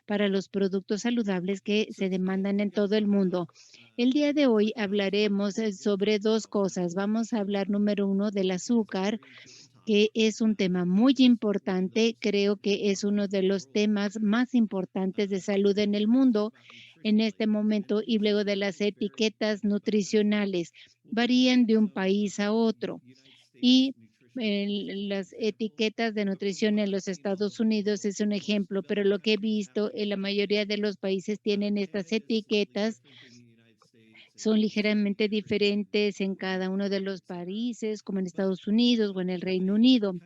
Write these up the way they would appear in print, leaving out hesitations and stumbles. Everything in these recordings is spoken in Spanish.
para los productos saludables que se demandan en todo el mundo. El día de hoy hablaremos sobre dos cosas. Vamos a hablar, número uno, del azúcar, que es un tema muy importante. Creo que es uno de los temas más importantes de salud en el mundo en este momento, y luego de las etiquetas nutricionales. Varían de un país a otro y las etiquetas de nutrición en los Estados Unidos es un ejemplo, pero lo que he visto en la mayoría de los países tienen estas etiquetas, son ligeramente diferentes en cada uno de los países, como en Estados Unidos o en el Reino Unido,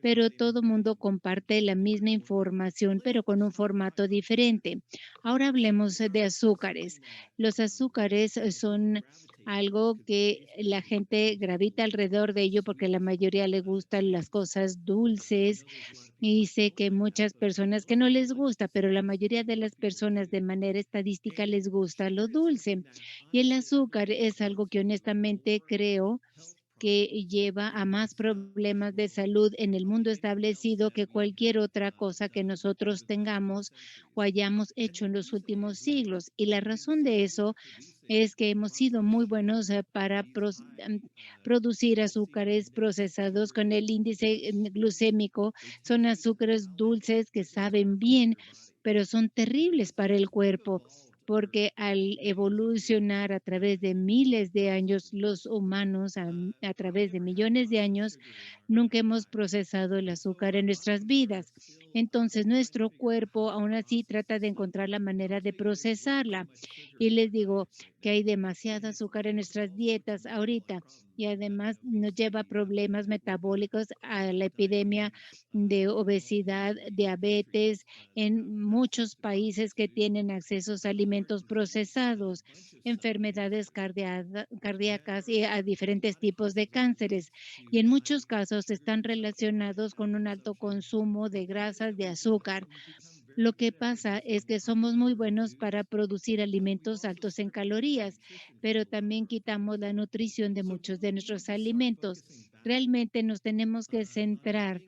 pero todo mundo comparte la misma información, pero con un formato diferente. Ahora hablemos de azúcares. Los azúcares son algo que la gente gravita alrededor de ello porque la mayoría le gustan las cosas dulces, y sé que muchas personas que no les gusta, pero la mayoría de las personas de manera estadística les gusta lo dulce. Y el azúcar es algo que honestamente creo que lleva a más problemas de salud en el mundo establecido que cualquier otra cosa que nosotros tengamos o hayamos hecho en los últimos siglos. Y la razón de eso es que hemos sido muy buenos para producir azúcares procesados con el índice glucémico. Son azúcares dulces que saben bien, pero son terribles para el cuerpo, porque al evolucionar a través de miles de años, los humanos a través de millones de años, nunca hemos procesado el azúcar en nuestras vidas. Entonces, nuestro cuerpo aún así trata de encontrar la manera de procesarla. Y les digo que hay demasiada azúcar en nuestras dietas ahorita y además nos lleva a problemas metabólicos, a la epidemia de obesidad, diabetes en muchos países que tienen acceso a alimentos procesados, enfermedades cardíacas y a diferentes tipos de cánceres. Y en muchos casos están relacionados con un alto consumo de grasas, de azúcar. Lo que pasa es que somos muy buenos para producir alimentos altos en calorías, pero también quitamos la nutrición de muchos de nuestros alimentos. Realmente nos tenemos que centrar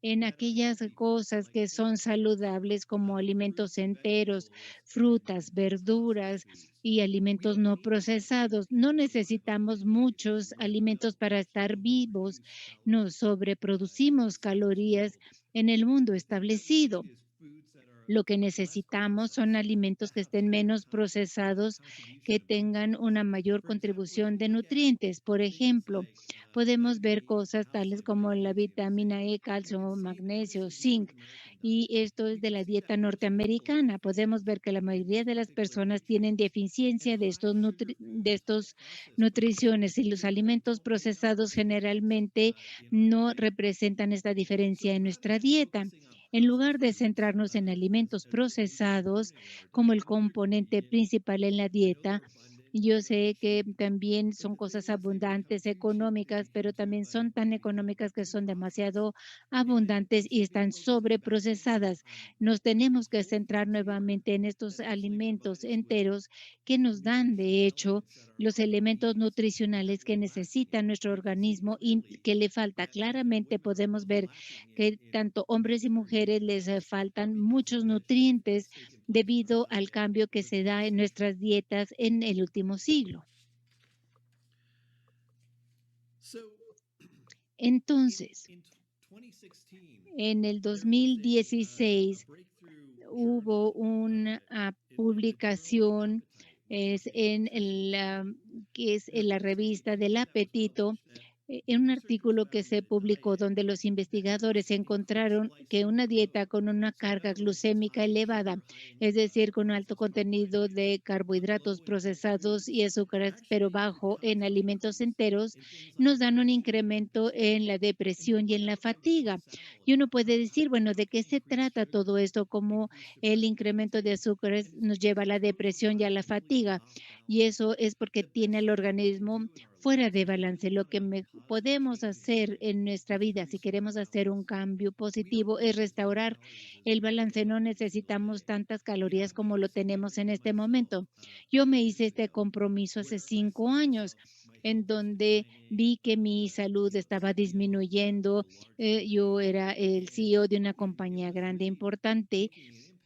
en aquellas cosas que son saludables como alimentos enteros, frutas, verduras y alimentos no procesados. No necesitamos muchos alimentos para estar vivos. Nos sobreproducimos calorías en el mundo establecido. Lo que necesitamos son alimentos que estén menos procesados, que tengan una mayor contribución de nutrientes. Por ejemplo, podemos ver cosas tales como la vitamina E, calcio, magnesio, zinc, y esto es de la dieta norteamericana. Podemos ver que la mayoría de las personas tienen deficiencia de estos nutriciones, y los alimentos procesados generalmente no representan esta diferencia en nuestra dieta. En lugar de centrarnos en alimentos procesados como el componente principal en la dieta, yo sé que también son cosas abundantes, económicas, pero también son tan económicas que son demasiado abundantes y están sobreprocesadas. Nos tenemos que centrar nuevamente en estos alimentos enteros que nos dan, de hecho, los elementos nutricionales que necesita nuestro organismo y que le falta. Claramente podemos ver que tanto hombres y mujeres les faltan muchos nutrientes debido al cambio que se da en nuestras dietas en el último siglo. Entonces, en el 2016 hubo una publicación es en que es en la revista del apetito, en un artículo que se publicó donde los investigadores encontraron que una dieta con una carga glucémica elevada, es decir, con alto contenido de carbohidratos procesados y azúcares, pero bajo en alimentos enteros, nos dan un incremento en la depresión y en la fatiga. Y uno puede decir, bueno, ¿de qué se trata todo esto? ¿Cómo el incremento de azúcares nos lleva a la depresión y a la fatiga? Y eso es porque tiene el organismo fuera de balance? Lo que podemos hacer en nuestra vida, si queremos hacer un cambio positivo, es restaurar el balance. No necesitamos tantas calorías como lo tenemos en este momento. Yo me hice este compromiso hace 5 años, en donde vi que mi salud estaba disminuyendo. Yo era el CEO de una compañía grande, importante,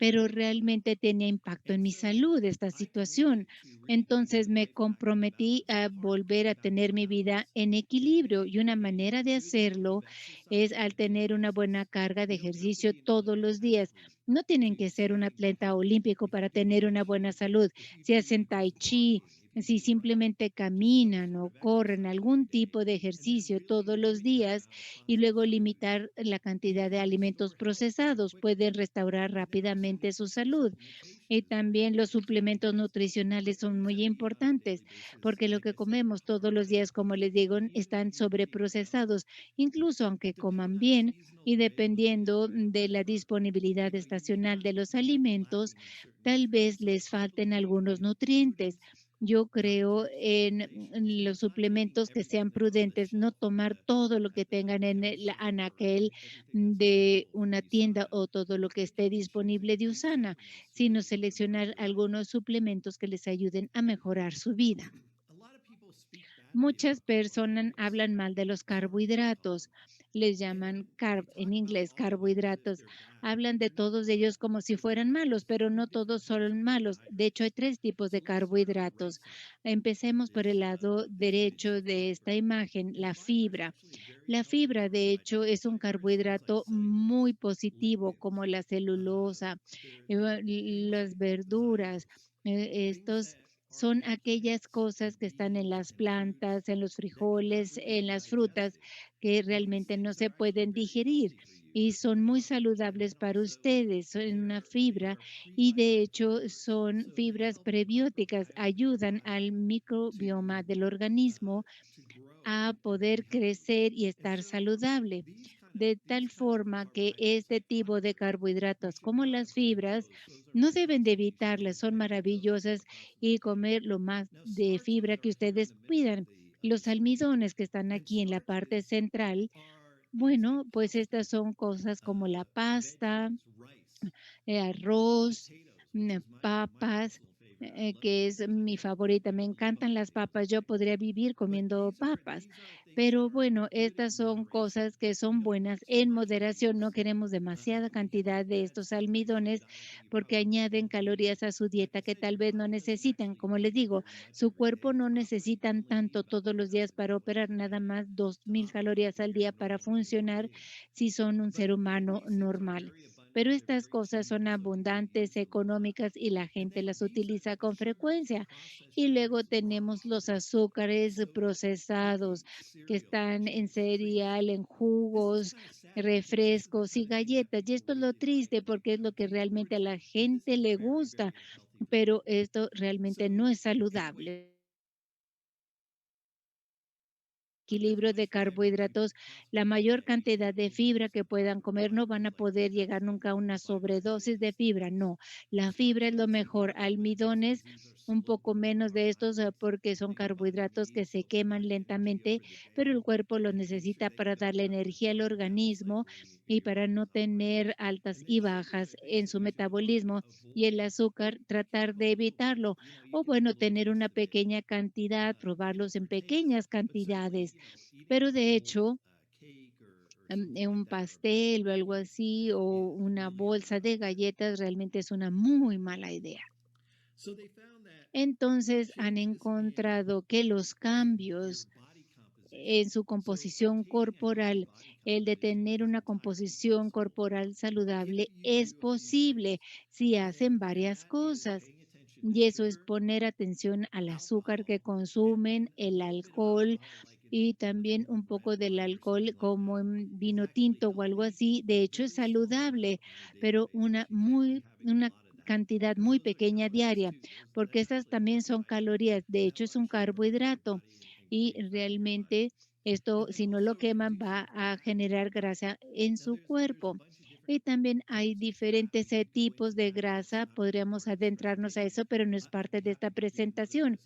pero realmente tenía impacto en mi salud esta situación. Entonces me comprometí a volver a tener mi vida en equilibrio y una manera de hacerlo es al tener una buena carga de ejercicio todos los días. No tienen que ser un atleta olímpico para tener una buena salud. Si hacen tai chi, si simplemente caminan o corren algún tipo de ejercicio todos los días y luego limitar la cantidad de alimentos procesados, pueden restaurar rápidamente su salud. Y también los suplementos nutricionales son muy importantes, porque lo que comemos todos los días, como les digo, están sobreprocesados, incluso aunque coman bien y dependiendo de la disponibilidad estacional de los alimentos, tal vez les falten algunos nutrientes. Yo creo en los suplementos que sean prudentes, no tomar todo lo que tengan en el anaquel de una tienda o todo lo que esté disponible de Usana, sino seleccionar algunos suplementos que les ayuden a mejorar su vida. Muchas personas hablan mal de los carbohidratos, les llaman carb en inglés, carbohidratos. Hablan de todos ellos como si fueran malos, pero no todos son malos. De hecho, hay tres tipos de carbohidratos. Empecemos por el lado derecho de esta imagen, la fibra. La fibra, de hecho, es un carbohidrato muy positivo, como la celulosa, las verduras. Estos son aquellas cosas que están en las plantas, en los frijoles, en las frutas, que realmente no se pueden digerir y son muy saludables para ustedes. Son una fibra y de hecho son fibras prebióticas, ayudan al microbioma del organismo a poder crecer y estar saludable. De tal forma que este tipo de carbohidratos como las fibras no deben de evitarlas, son maravillosas y comer lo más de fibra que ustedes pidan. Los almidones que están aquí en la parte central, bueno, pues estas son cosas como la pasta, arroz, papas, que es mi favorita. Me encantan las papas. Yo podría vivir comiendo papas. Pero bueno, estas son cosas que son buenas en moderación. No queremos demasiada cantidad de estos almidones porque añaden calorías a su dieta que tal vez no necesitan. Como les digo, su cuerpo no necesitan tanto todos los días para operar, nada más 2000 calorías al día para funcionar si son un ser humano normal, pero estas cosas son abundantes, económicas y la gente las utiliza con frecuencia. Y luego tenemos los azúcares procesados que están en cereal, en jugos, refrescos y galletas. Y esto es lo triste porque es lo que realmente a la gente le gusta, pero esto realmente no es saludable. Equilibrio de carbohidratos, la mayor cantidad de fibra que puedan comer, no van a poder llegar nunca a una sobredosis de fibra, no. La fibra es lo mejor. Almidones, un poco menos de estos porque son carbohidratos que se queman lentamente, pero el cuerpo los necesita para darle energía al organismo y para no tener altas y bajas en su metabolismo. Y el azúcar, tratar de evitarlo o bueno, tener una pequeña cantidad, probarlos en pequeñas cantidades. Pero de hecho, un pastel o algo así, o una bolsa de galletas realmente es una muy mala idea. Entonces, han encontrado que los cambios en su composición corporal, el de tener una composición corporal saludable es posible si hacen varias cosas. Y eso es poner atención al azúcar que consumen, el alcohol y también un poco del alcohol como en vino tinto o algo así. De hecho, es saludable, pero una cantidad muy pequeña diaria, porque estas también son calorías. De hecho, es un carbohidrato y realmente esto, si no lo queman, va a generar grasa en su cuerpo. Y también hay diferentes tipos de grasa, podríamos adentrarnos a eso, pero no es parte de esta presentación.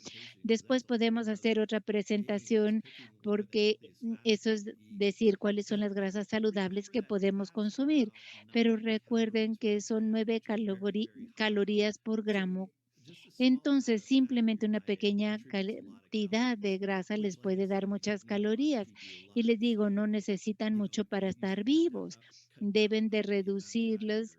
Después podemos hacer otra presentación porque eso es decir cuáles son las grasas saludables que podemos consumir. Pero recuerden que son 9 calorías por gramo. Entonces, simplemente una pequeña cantidad de grasa les puede dar muchas calorías. Y les digo, no necesitan mucho para estar vivos. Deben de reducirlas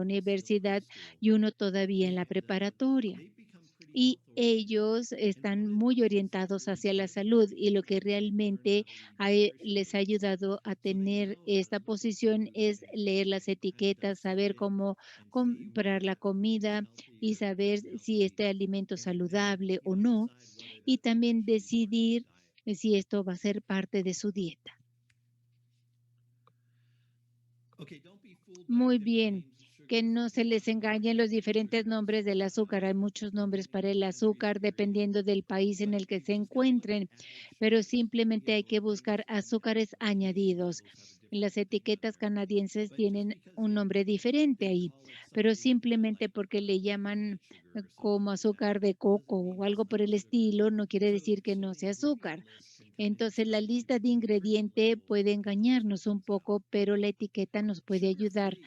la universidad y uno todavía en la preparatoria. y ellos están muy orientados hacia la salud y lo que realmente les ha ayudado a tener esta posición es leer las etiquetas, saber cómo comprar la comida y saber si este alimento es saludable o no, y también decidir si esto va a ser parte de su dieta. Muy bien, que no se les engañen los diferentes nombres del azúcar. Hay muchos nombres para el azúcar dependiendo del país en el que se encuentren, pero simplemente hay que buscar azúcares añadidos. Las etiquetas canadienses tienen un nombre diferente ahí, pero simplemente porque le llaman como azúcar de coco o algo por el estilo, no quiere decir que no sea azúcar. Entonces, la lista de ingrediente puede engañarnos un poco, pero la etiqueta nos puede ayudar.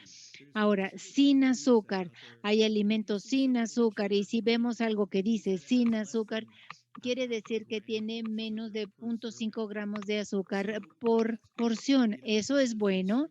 Ahora, sin azúcar, hay alimentos sin azúcar y si vemos algo que dice sin azúcar, quiere decir que tiene menos de 0.5 gramos de azúcar por porción. Eso es bueno,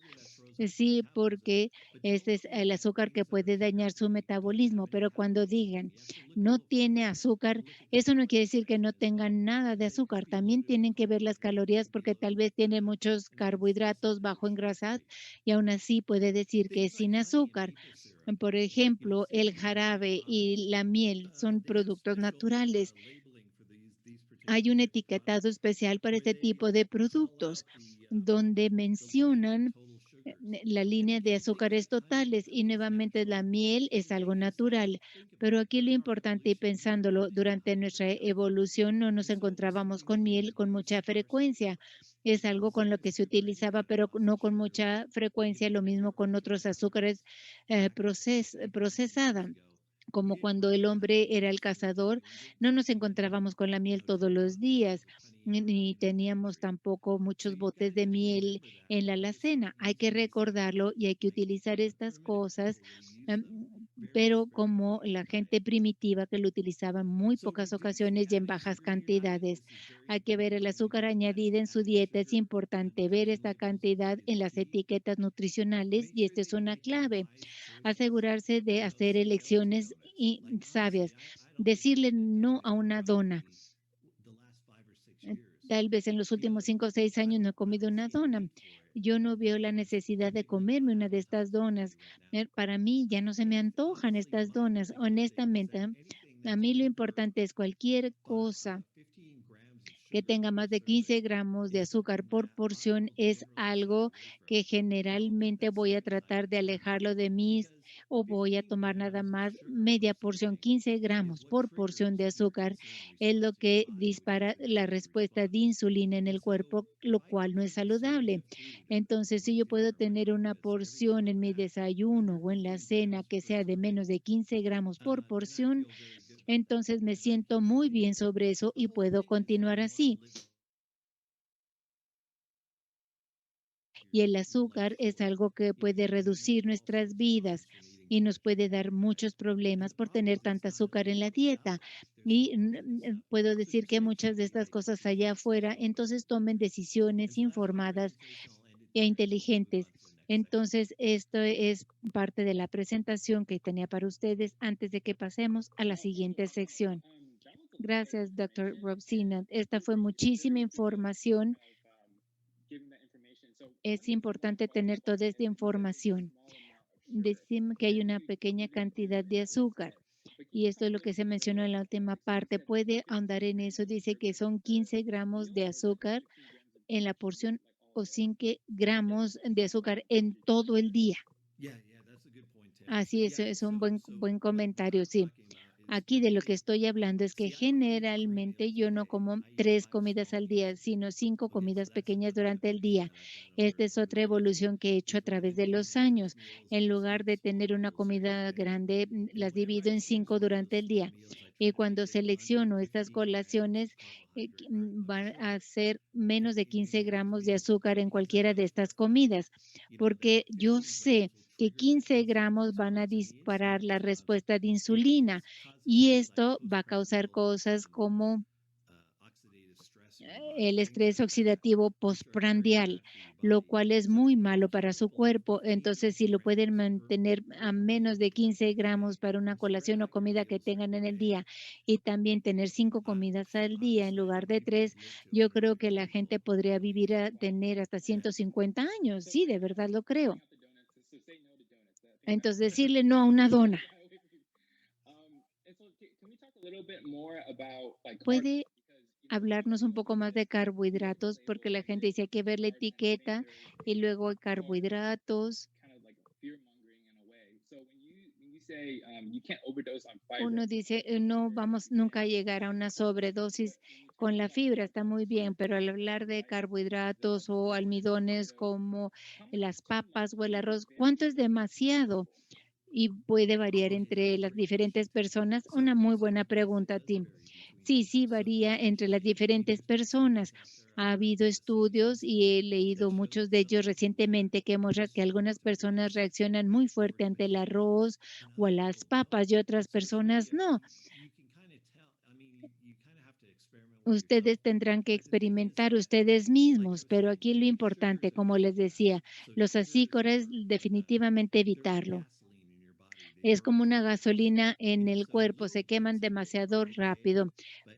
sí, porque este es el azúcar que puede dañar su metabolismo, pero cuando digan no tiene azúcar, eso no quiere decir que no tengan nada de azúcar. También tienen que ver las calorías porque tal vez tiene muchos carbohidratos bajo en grasas y aún así puede decir que es sin azúcar. Por ejemplo, el jarabe y la miel son productos naturales. Hay un etiquetado especial para este tipo de productos donde mencionan la línea de azúcares totales y nuevamente la miel es algo natural, pero aquí lo importante y pensándolo, durante nuestra evolución no nos encontrábamos con miel con mucha frecuencia. Es algo con lo que se utilizaba, pero no con mucha frecuencia, lo mismo con otros azúcares procesada, como cuando el hombre era el cazador, no nos encontrábamos con la miel todos los días, ni teníamos tampoco muchos botes de miel en la alacena. Hay que recordarlo y hay que utilizar estas cosas, em, pero como la gente primitiva que lo utilizaba en muy pocas ocasiones y en bajas cantidades. Hay que ver el azúcar añadida en su dieta. Es importante ver esta cantidad en las etiquetas nutricionales y esta es una clave. Asegurarse de hacer elecciones sabias, decirle no a una dona. Eh, Tal vez en los últimos 5 o 6 años no he comido una dona. Yo no veo la necesidad de comerme una de estas donas. Para mí ya no se me antojan estas donas. Honestamente, a mí lo importante es cualquier cosa que tenga más de 15 gramos de azúcar por porción es algo que generalmente voy a tratar de alejarlo de mí o voy a tomar nada más media porción, 15 gramos por porción de azúcar es lo que dispara la respuesta de insulina en el cuerpo, lo cual no es saludable. Entonces, si yo puedo tener una porción en mi desayuno o en la cena que sea de menos de 15 gramos por porción, entonces me siento muy bien sobre eso y puedo continuar así. Y el azúcar es algo que puede reducir nuestras vidas y nos puede dar muchos problemas por tener tanta azúcar en la dieta. Y puedo decir que muchas de estas cosas allá afuera, entonces tomen decisiones informadas e inteligentes. Entonces, esto es parte de la presentación que tenía para ustedes antes de que pasemos a la siguiente sección. Gracias, doctor Rob Sinat. Esta fue muchísima información. Es importante tener toda esta información. Decimos que hay una pequeña cantidad de azúcar y esto es lo que se mencionó en la última parte. ¿Puede ahondar en eso? Dice que son 15 gramos de azúcar en la porción o 5 gramos de azúcar en todo el día. Así es un buen comentario, sí. Aquí de lo que estoy hablando es que generalmente yo no como 3 comidas al día, sino 5 comidas pequeñas durante el día. Esta es otra evolución que he hecho a través de los años. En lugar de tener una comida grande, las divido en 5 durante el día. Y cuando selecciono estas colaciones, van a ser menos de 15 gramos de azúcar en cualquiera de estas comidas, porque yo sé que 15 gramos van a disparar la respuesta de insulina y esto va a causar cosas como el estrés oxidativo postprandial, lo cual es muy malo para su cuerpo. Entonces, si lo pueden mantener a menos de 15 gramos para una colación o comida que tengan en el día y también tener 5 comidas al día en lugar de 3, yo creo que la gente podría vivir a tener hasta 150 años. Sí, de verdad lo creo. Entonces, decirle no a una dona. ¿Puede hablarnos un poco más de carbohidratos? Porque la gente dice: "Hay que ver la etiqueta", y luego hay carbohidratos. Uno dice: No vamos nunca a llegar a una sobredosis con la fibra", está muy bien, pero al hablar de carbohidratos o almidones como las papas o el arroz, ¿cuánto es demasiado? Y puede variar entre las diferentes personas. Una muy buena pregunta, Tim. Sí, sí, varía entre las diferentes personas. Ha habido estudios y he leído muchos de ellos recientemente que muestran que algunas personas reaccionan muy fuerte ante el arroz o a las papas y otras personas no. Ustedes tendrán que experimentar ustedes mismos, pero aquí lo importante, como les decía, los azúcares definitivamente evitarlo. Es como una gasolina en el cuerpo, se queman demasiado rápido.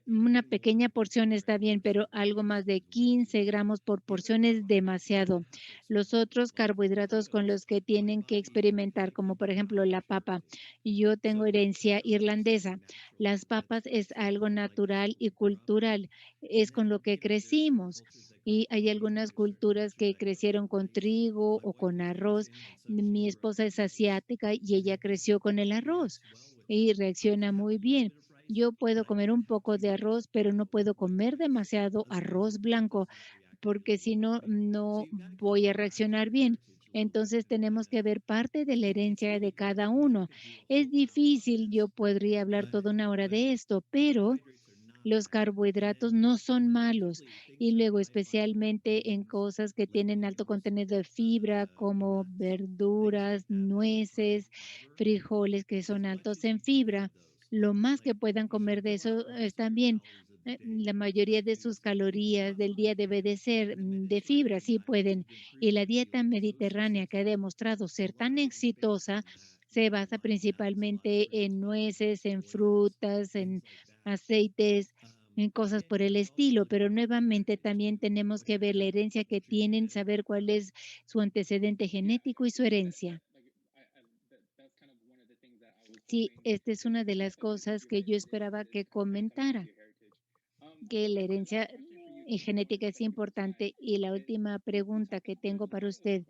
Una pequeña porción está bien, pero algo más de 15 gramos por porción es demasiado. Los otros carbohidratos con los que tienen que experimentar, como por ejemplo la papa. Yo tengo herencia irlandesa. Las papas es algo natural y cultural, es con lo que crecimos. Y hay algunas culturas que crecieron con trigo o con arroz. Mi esposa es asiática y ella creció con el arroz y reacciona muy bien. Yo puedo comer un poco de arroz, pero no puedo comer demasiado arroz blanco, porque si no, no voy a reaccionar bien. Entonces tenemos que ver parte de la herencia de cada uno. Es difícil, yo podría hablar toda una hora de esto, pero los carbohidratos no son malos y luego especialmente en cosas que tienen alto contenido de fibra como verduras, nueces, frijoles que son altos en fibra. Lo más que puedan comer de eso está bien. La mayoría de sus calorías del día debe de ser de fibra, sí pueden. Y la dieta mediterránea que ha demostrado ser tan exitosa se basa principalmente en nueces, en frutas, en aceites, en cosas por el estilo, pero nuevamente también tenemos que ver la herencia que tienen, saber cuál es su antecedente genético y su herencia. Sí, esta es una de las cosas que yo esperaba que comentara, que la herencia y genética es importante. Y la última pregunta que tengo para usted,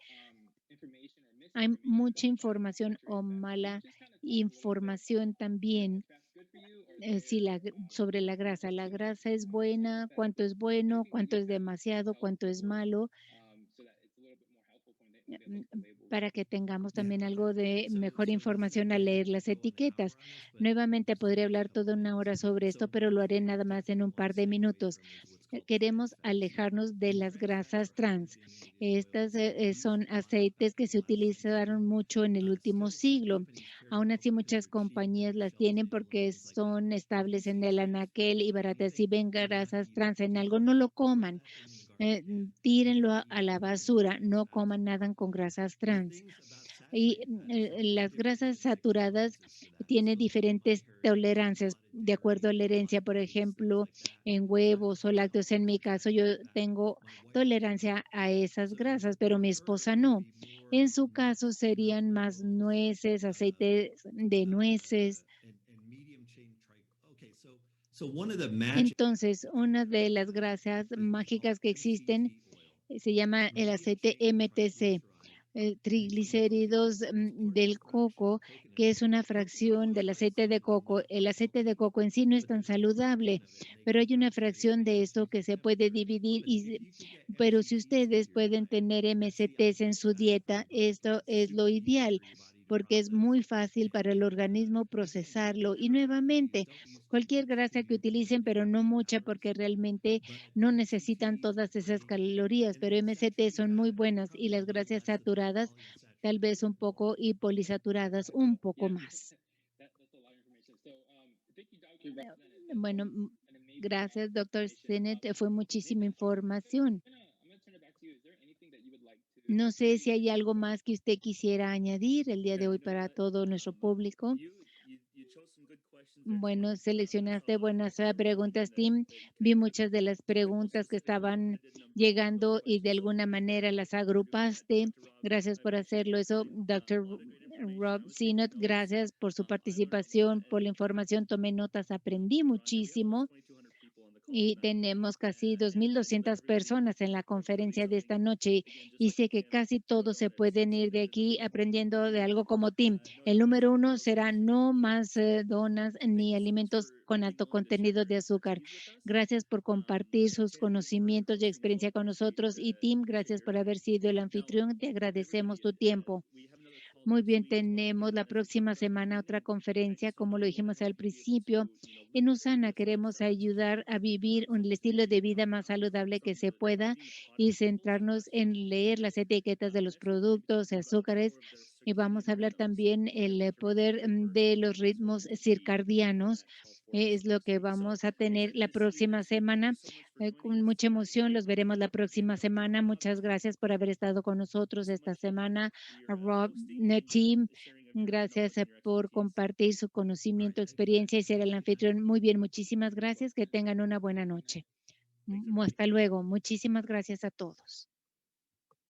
hay mucha información o mala información también sí, sobre la grasa. La grasa es buena, cuánto es bueno, cuánto es demasiado, cuánto es malo, para que tengamos también algo de mejor información al leer las etiquetas. Nuevamente podría hablar toda una hora sobre esto, pero lo haré nada más en un par de minutos. Queremos alejarnos de las grasas trans. Estas son aceites que se utilizaron mucho en el último siglo. Aún así, muchas compañías las tienen porque son estables en el anaquel y baratas. Si ven grasas trans en algo, no lo coman. Tírenlo a la basura, no coman nada con grasas trans. Y las grasas saturadas tienen diferentes tolerancias de acuerdo a la herencia, por ejemplo, en huevos o lácteos. En mi caso, yo tengo tolerancia a esas grasas, pero mi esposa no. En su caso, serían más nueces, aceites de nueces. Entonces, una de las grasas mágicas que existen se llama el aceite MTC, triglicéridos del coco, que es una fracción del aceite de coco. El aceite de coco en sí no es tan saludable, pero hay una fracción de esto que se puede dividir. Pero si ustedes pueden tener MCTs en su dieta, esto es lo ideal porque es muy fácil para el organismo procesarlo. Y nuevamente, cualquier grasa que utilicen, pero no mucha porque realmente no necesitan todas esas calorías, pero MCT son muy buenas y las grasas saturadas tal vez un poco y polisaturadas un poco más. Bueno, Gracias, doctor Sinet. Fue muchísima información. No sé si hay algo más que usted quisiera añadir el día de hoy para todo nuestro público. Bueno, seleccionaste buenas preguntas, Tim. Vi muchas de las preguntas que estaban llegando y de alguna manera las agrupaste. Gracias por hacerlo. Eso, doctor Rob Sinot, gracias por su participación, por la información. Tomé notas, aprendí muchísimo. Y tenemos casi 2,200 personas en la conferencia de esta noche y sé que casi todos se pueden ir de aquí aprendiendo de algo como Tim. El número uno será no más donas ni alimentos con alto contenido de azúcar. Gracias por compartir sus conocimientos y experiencia con nosotros y Tim, gracias por haber sido el anfitrión. Te agradecemos tu tiempo. Muy bien, tenemos la próxima semana otra conferencia, como lo dijimos al principio. En USANA queremos ayudar a vivir un estilo de vida más saludable que se pueda y centrarnos en leer las etiquetas de los productos, azúcares, y vamos a hablar también el poder de los ritmos circadianos. Es lo que vamos a tener la próxima semana. Con mucha emoción los veremos la próxima semana. Muchas gracias por haber estado con nosotros esta semana. A Rob, Team, gracias por compartir su conocimiento, experiencia y ser el anfitrión. Muy bien, muchísimas gracias. Que tengan una buena noche. Hasta luego. Muchísimas gracias a todos.